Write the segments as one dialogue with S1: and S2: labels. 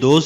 S1: 2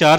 S1: 4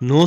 S1: 9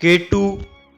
S1: K2،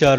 S1: 4